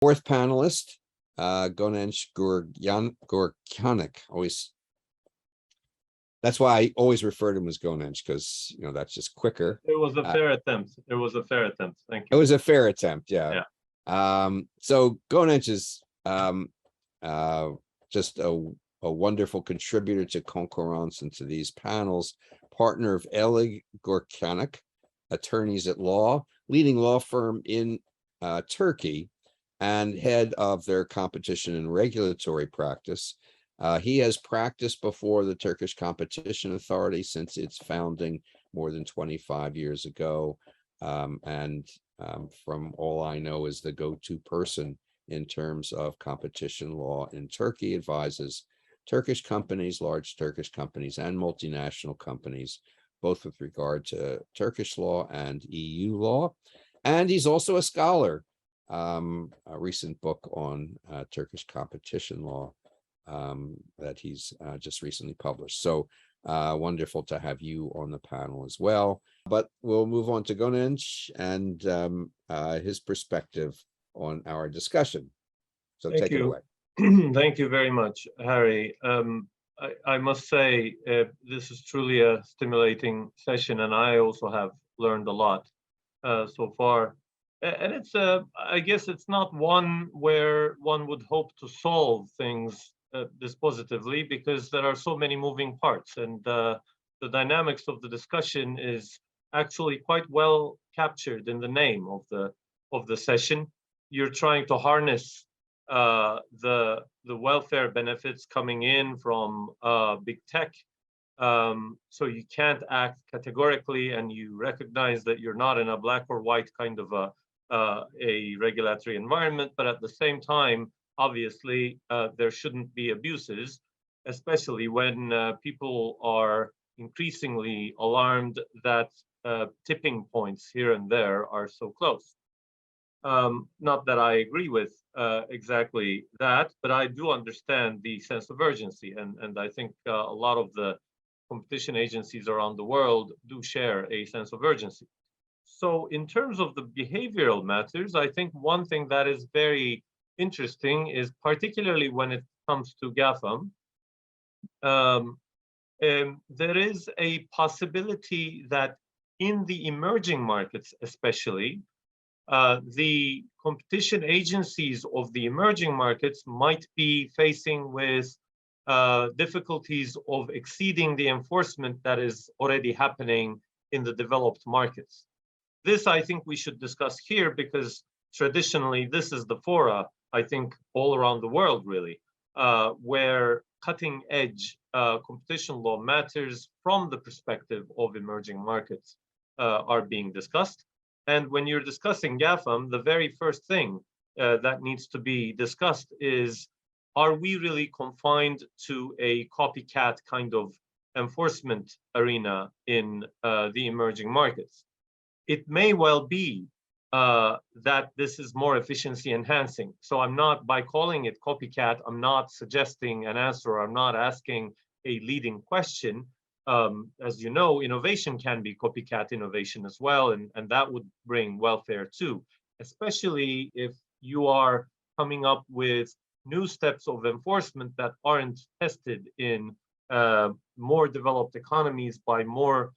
Fourth panelist, Gönenç Gürkaynak. That's why I always refer to him as Gönenç, because that's just quicker. It was a fair attempt. It was a fair attempt. Thank you. It was a fair attempt, yeah. So Gönenç is just a wonderful contributor to Concurrences and to these panels, partner of ELIG Gürkaynak, attorneys at law, leading law firm in Turkey, and head of their competition and regulatory practice. He has practiced before the Turkish Competition Authority since its founding more than 25 years ago. From all I know, is the go-to person in terms of competition law in Turkey, advises Turkish companies, large Turkish companies, and multinational companies, both with regard to Turkish law and EU law. And he's also a scholar. A recent book on Turkish competition law that he's just recently published. So wonderful to have you on the panel as well. But we'll move on to Gönenç and his perspective on our discussion. So take it away. Thank you very much, Harry. I must say this is truly a stimulating session, and I also have learned a lot so far. And it's I guess it's not one where one would hope to solve things dispositively, because there are so many moving parts, and the dynamics of the discussion is actually quite well captured in the name of the session. You're trying to harness the welfare benefits coming in from big tech. So you can't act categorically, and you recognize that you're not in a black or white kind of a regulatory environment, but at the same time, obviously, there shouldn't be abuses, especially when people are increasingly alarmed that tipping points here and there are so close. Not that I agree with exactly that, but I do understand the sense of urgency, and I think a lot of the competition agencies around the world do share a sense of urgency. So in terms of the behavioral matters, I think one thing that is very interesting is, particularly when it comes to GAFAM, there is a possibility that in the emerging markets especially, the competition agencies of the emerging markets might be facing with difficulties of exceeding the enforcement that is already happening in the developed markets. This, I think, we should discuss here, because traditionally this is the fora, I think, all around the world, really, where cutting-edge competition law matters from the perspective of emerging markets are being discussed. And when you're discussing GAFAM, the very first thing that needs to be discussed is, are we really confined to a copycat kind of enforcement arena in the emerging markets? It may well be that this is more efficiency enhancing. So I'm not, by calling it copycat, I'm not suggesting an answer, I'm not asking a leading question. As you know, innovation can be copycat innovation as well, and that would bring welfare too, especially if you are coming up with new steps of enforcement that aren't tested in more developed economies by more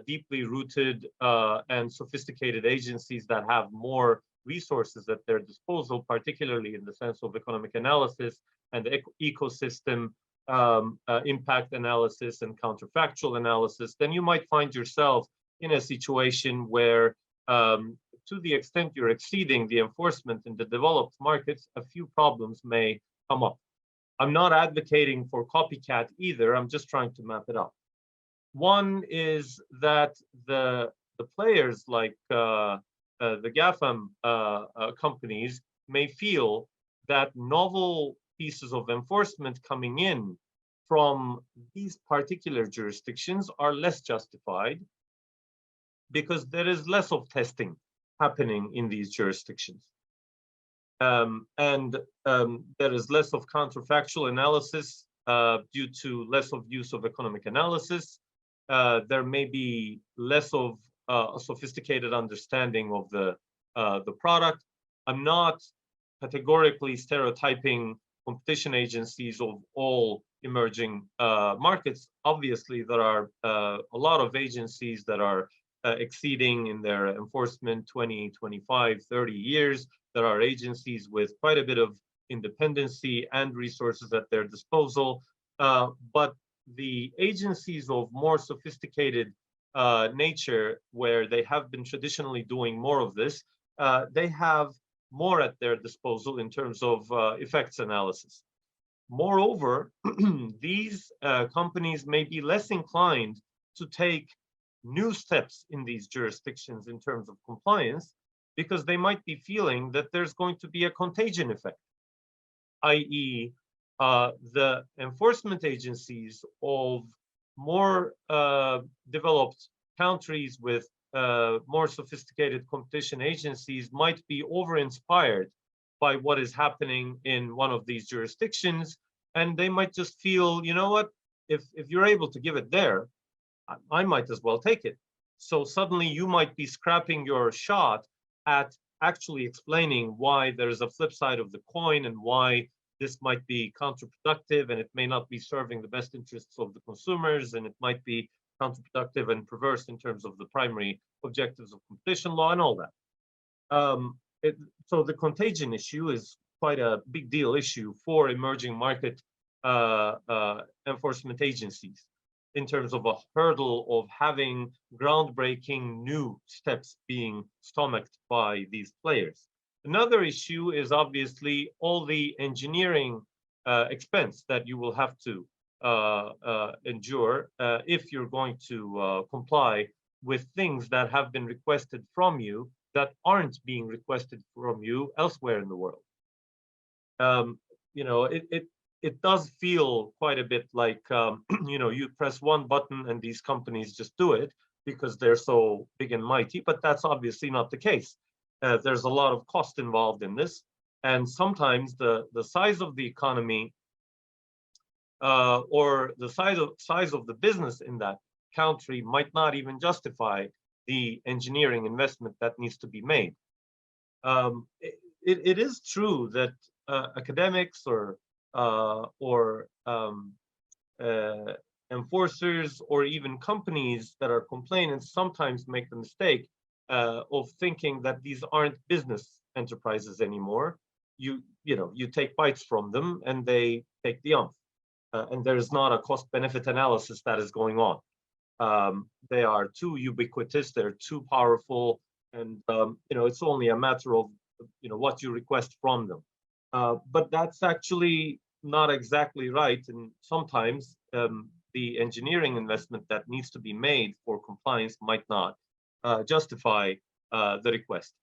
deeply rooted and sophisticated agencies that have more resources at their disposal, particularly in the sense of economic analysis and ecosystem impact analysis and counterfactual analysis, then you might find yourself in a situation where, to the extent you're exceeding the enforcement in the developed markets, a few problems may come up. I'm not advocating for copycat either, I'm just trying to map it out. One is that the players like the GAFAM companies may feel that novel pieces of enforcement coming in from these particular jurisdictions are less justified, because there is less of testing happening in these jurisdictions. And there is less of counterfactual analysis due to less of use of economic analysis. There may be less of a sophisticated understanding of the product. I'm not categorically stereotyping competition agencies of all emerging markets. Obviously, there are a lot of agencies that are exceeding in their enforcement 20, 25, 30 years. There are agencies with quite a bit of independency and resources at their disposal. But the agencies of more sophisticated nature, where they have been traditionally doing more of this, they have more at their disposal in terms of effects analysis. Moreover, these companies may be less inclined to take new steps in these jurisdictions in terms of compliance, because they might be feeling that there's going to be a contagion effect, i.e., the enforcement agencies of more developed countries with more sophisticated competition agencies might be over-inspired by what is happening in one of these jurisdictions, and they might just feel, you know what, if you're able to give it there, I might as well take it. So suddenly you might be scrapping your shot at actually explaining why there's a flip side of the coin and why this might be counterproductive, and it may not be serving the best interests of the consumers, and it might be counterproductive and perverse in terms of the primary objectives of competition law and all that. So the contagion issue is quite a big deal issue for emerging market enforcement agencies in terms of a hurdle of having groundbreaking new steps being stomached by these players. Another issue is obviously all the engineering expense that you will have to endure if you're going to comply with things that have been requested from you that aren't being requested from you elsewhere in the world. You know, it does feel quite a bit like, you know, you press one button and these companies just do it because they're so big and mighty, but that's obviously not the case. There's a lot of cost involved in this, and sometimes the size of the economy or the size of the business in that country might not even justify the engineering investment that needs to be made. It is true that academics or enforcers or even companies that are complainants sometimes make the mistake of thinking that these aren't business enterprises anymore. You know, you take bites from them and they take the umph. And there's not a cost-benefit analysis that is going on. They are too ubiquitous, they're too powerful, and you know, it's only a matter of, you know, what you request from them. But that's actually not exactly right, and sometimes the engineering investment that needs to be made for compliance might not justify the request.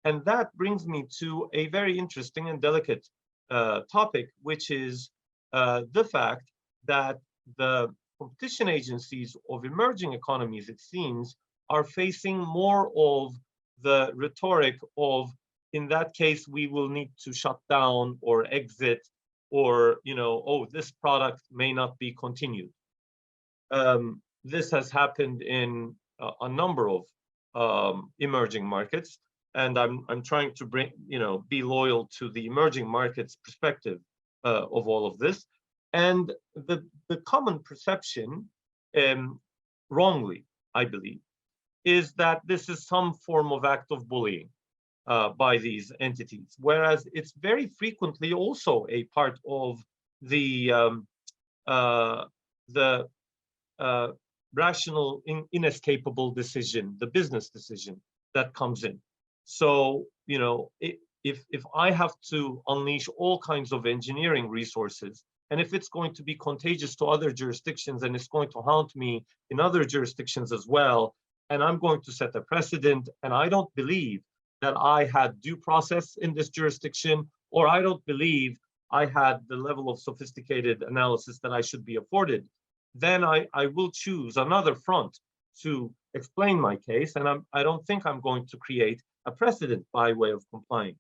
And that brings me to a very interesting and delicate topic, which is the fact that the competition agencies of emerging economies, it seems, are facing more of the rhetoric of, in that case, we will need to shut down or exit, or, you know, oh, this product may not be continued. This has happened in a number of emerging markets, and I'm trying to bring, you know, be loyal to the emerging markets perspective of all of this. And the common perception, wrongly, I believe, is that this is some form of act of bullying by these entities, whereas it's very frequently also a part of the rational, inescapable decision, the business decision that comes in. So, you know, if I have to unleash all kinds of engineering resources, and if it's going to be contagious to other jurisdictions and it's going to haunt me in other jurisdictions as well, and I'm going to set a precedent, and I don't believe that I had due process in this jurisdiction, or I don't believe I had the level of sophisticated analysis that I should be afforded, then I will choose another front to explain my case, and I don't think I'm going to create a precedent by way of complying.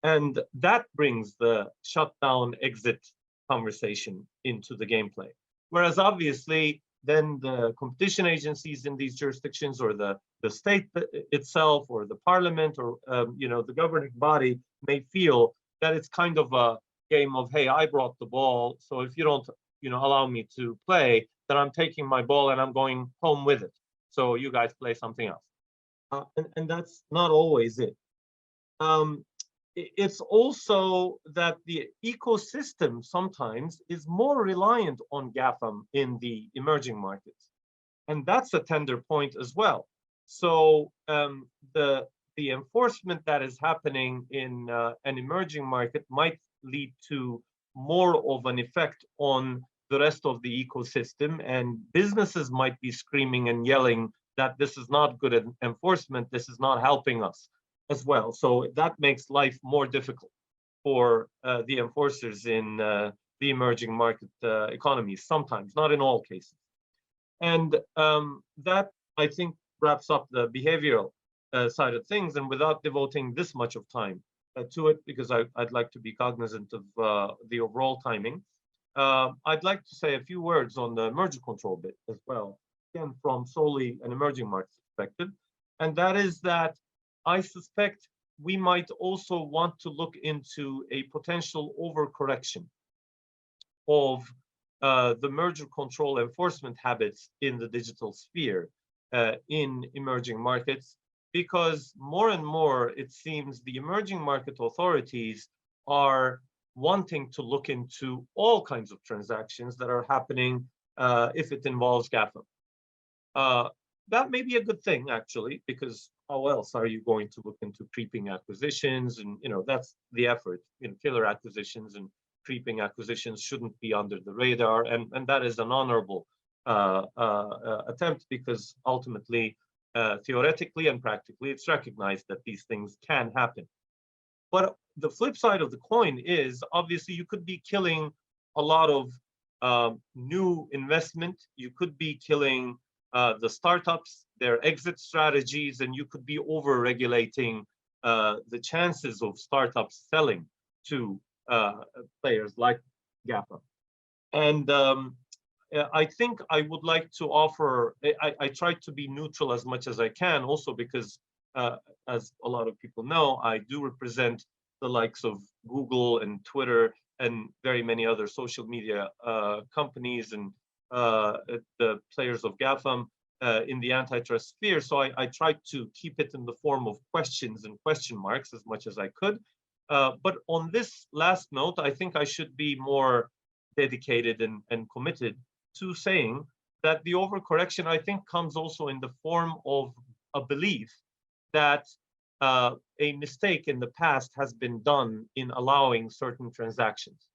And that brings the shutdown exit conversation into the gameplay. Whereas obviously, then the competition agencies in these jurisdictions, or the state itself, or the parliament, or you know, the governing body may feel that it's kind of a game of, hey, I brought the ball, so if you don't, allow me to play, then I'm taking my ball and I'm going home with it. So you guys play something else. And that's not always it. It's also that the ecosystem sometimes is more reliant on GAFAM in the emerging markets. And that's a tender point as well. So the enforcement that is happening in an emerging market might lead to more of an effect on the rest of the ecosystem, and businesses might be screaming and yelling that this is not good enforcement, this is not helping us as well. So that makes life more difficult for the enforcers in the emerging market economies, sometimes, not in all cases. And that, I think, wraps up the behavioral side of things. And without devoting this much of time to it, because I'd like to be cognizant of the overall timing, I'd like to say a few words on the merger control bit as well, again, from solely an emerging market perspective. And that is that I suspect we might also want to look into a potential overcorrection of the merger control enforcement habits in the digital sphere in emerging markets, because more and more it seems the emerging market authorities are wanting to look into all kinds of transactions that are happening if it involves GAFAM. That may be a good thing, actually, because how else are you going to look into creeping acquisitions? And that's the effort. Killer acquisitions and creeping acquisitions shouldn't be under the radar, and that is an honorable attempt, because ultimately, theoretically and practically, it's recognized that these things can happen. But the flip side of the coin is, obviously, you could be killing a lot of new investment. You could be killing the startups, their exit strategies, and you could be over-regulating the chances of startups selling to players like GAFA. And I think I would like to offer, I try to be neutral as much as I can, also because, as a lot of people know, I do represent the likes of Google and Twitter and very many other social media companies and the players of GAFAM in the antitrust sphere. So I tried to keep it in the form of questions and question marks as much as I could. But on this last note, I think I should be more dedicated and committed to saying that the overcorrection, I think, comes also in the form of a belief that a mistake in the past has been done in allowing certain transactions.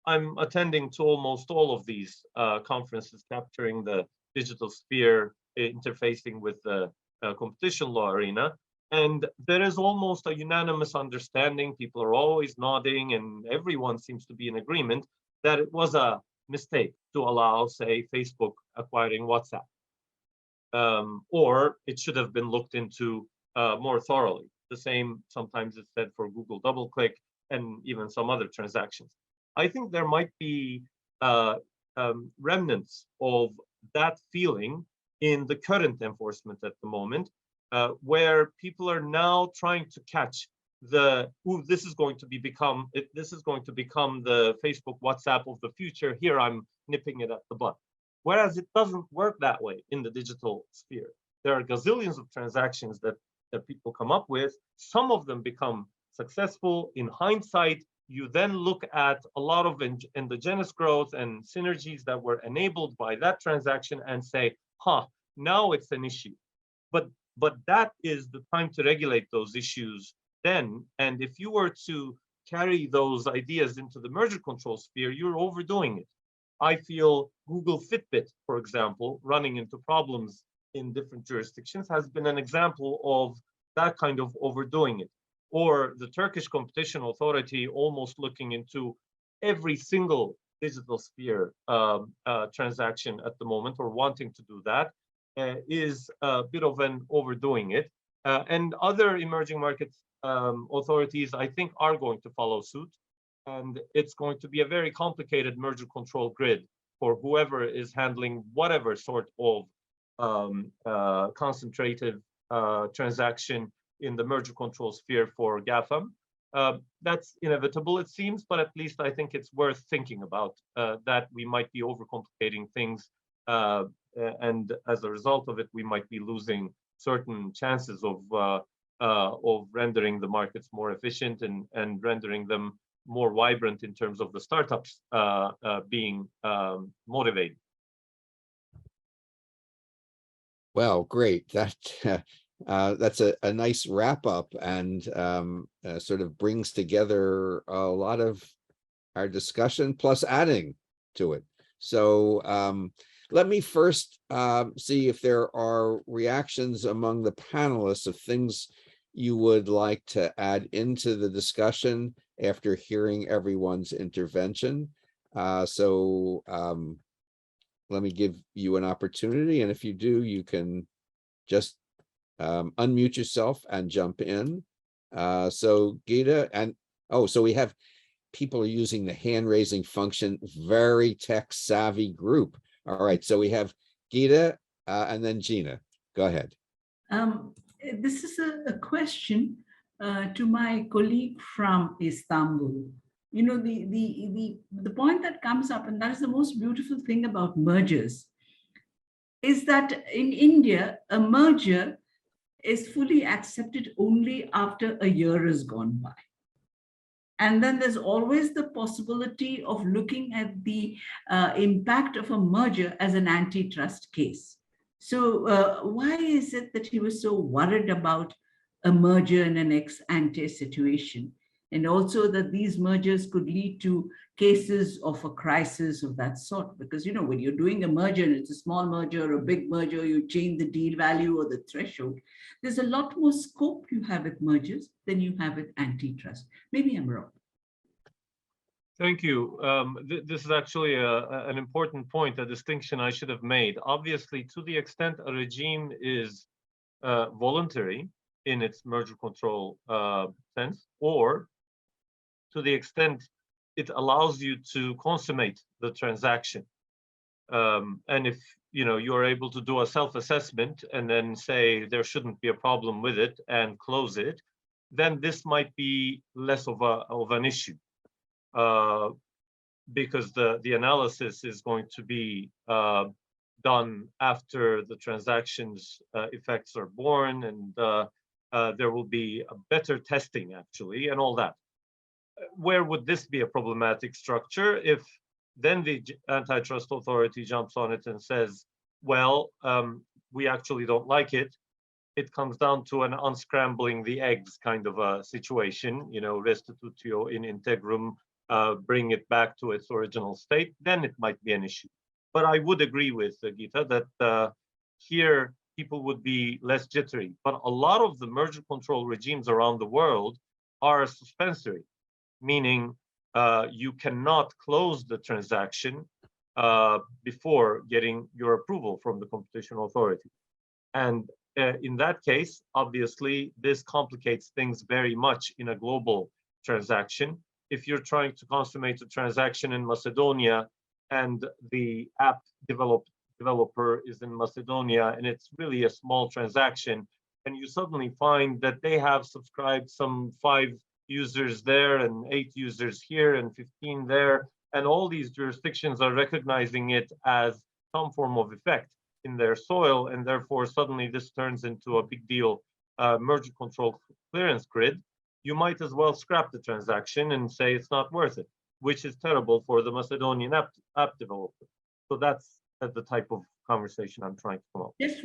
I'm attending to almost all of these conferences capturing the digital sphere, interfacing with the competition law arena. And there is almost a unanimous understanding, people are always nodding, and everyone seems to be in agreement that it was a mistake to allow, say, Facebook acquiring WhatsApp. Or it should have been looked into more thoroughly. The same sometimes is said for Google DoubleClick and even some other transactions. I think there might be remnants of that feeling in the current enforcement at the moment, where people are now trying to catch this is going to become the Facebook WhatsApp of the future. Here I'm nipping it at the butt. Whereas it doesn't work that way in the digital sphere. There are gazillions of transactions that people come up with. Some of them become successful. In hindsight, you then look at a lot of endogenous growth and synergies that were enabled by that transaction and say, now it's an issue. But that is the time to regulate those issues then. And if you were to carry those ideas into the merger control sphere, you're overdoing it. I feel Google Fitbit, for example, running into problems in different jurisdictions has been an example of that kind of overdoing it. Or the Turkish Competition Authority almost looking into every single digital sphere transaction at the moment, or wanting to do that, is a bit of an overdoing it. And other emerging markets authorities, I think, are going to follow suit. And it's going to be a very complicated merger control grid for whoever is handling whatever sort of concentrated transaction in the merger control sphere for GAFAM. That's inevitable, it seems, but at least I think it's worth thinking about that we might be overcomplicating things, and as a result of it, we might be losing certain chances of rendering the markets more efficient and rendering them more vibrant in terms of the startups being motivated. Well, great. That's a nice wrap up, and sort of brings together a lot of our discussion plus adding to it. So let me first see if there are reactions among the panelists of things you would like to add into the discussion after hearing everyone's intervention. Let me give you an opportunity, and if you do, you can just unmute yourself and jump in. So Geeta, and so we have people are using the hand raising function, very tech savvy group. All right, so we have Geeta and then Gina. Go ahead. This is a question to my colleague from Istanbul. You know, the point that comes up, and that is the most beautiful thing about mergers, is that in India, a merger is fully accepted only after a year has gone by. And then there's always the possibility of looking at the impact of a merger as an antitrust case. So why is it that he was so worried about a merger in an ex-ante situation? And also that these mergers could lead to cases of a crisis of that sort. Because, you know, when you're doing a merger, and it's a small merger or a big merger, you change the deal value or the threshold, there's a lot more scope you have with mergers than you have with antitrust. Maybe I'm wrong. Thank you. This is actually an important point, a distinction I should have made. Obviously, to the extent a regime is voluntary in its merger control sense, or to the extent it allows you to consummate the transaction. And if you're able to do a self-assessment and then say there shouldn't be a problem with it and close it, then this might be less of an issue, because the analysis is going to be done after the transaction's effects are born, and there will be a better testing actually and all that. Where would this be a problematic structure? If then the antitrust authority jumps on it and says, well, we actually don't like it. It comes down to an unscrambling the eggs kind of a situation, restitutio in integrum, bring it back to its original state, then it might be an issue. But I would agree with Geeta that here people would be less jittery. But a lot of the merger control regimes around the world are suspensory, meaning you cannot close the transaction before getting your approval from the competition authority. And in that case, obviously, this complicates things very much in a global transaction. If you're trying to consummate a transaction in Macedonia and the app developer is in Macedonia and it's really a small transaction, and you suddenly find that they have subscribed some 5 users there and 8 users here and 15 there, and all these jurisdictions are recognizing it as some form of effect in their soil, and therefore suddenly this turns into a big deal merger control clearance grid. You might as well scrap the transaction and say it's not worth it, which is terrible for the Macedonian app developer. So that's the type of conversation I'm trying to come up with. Just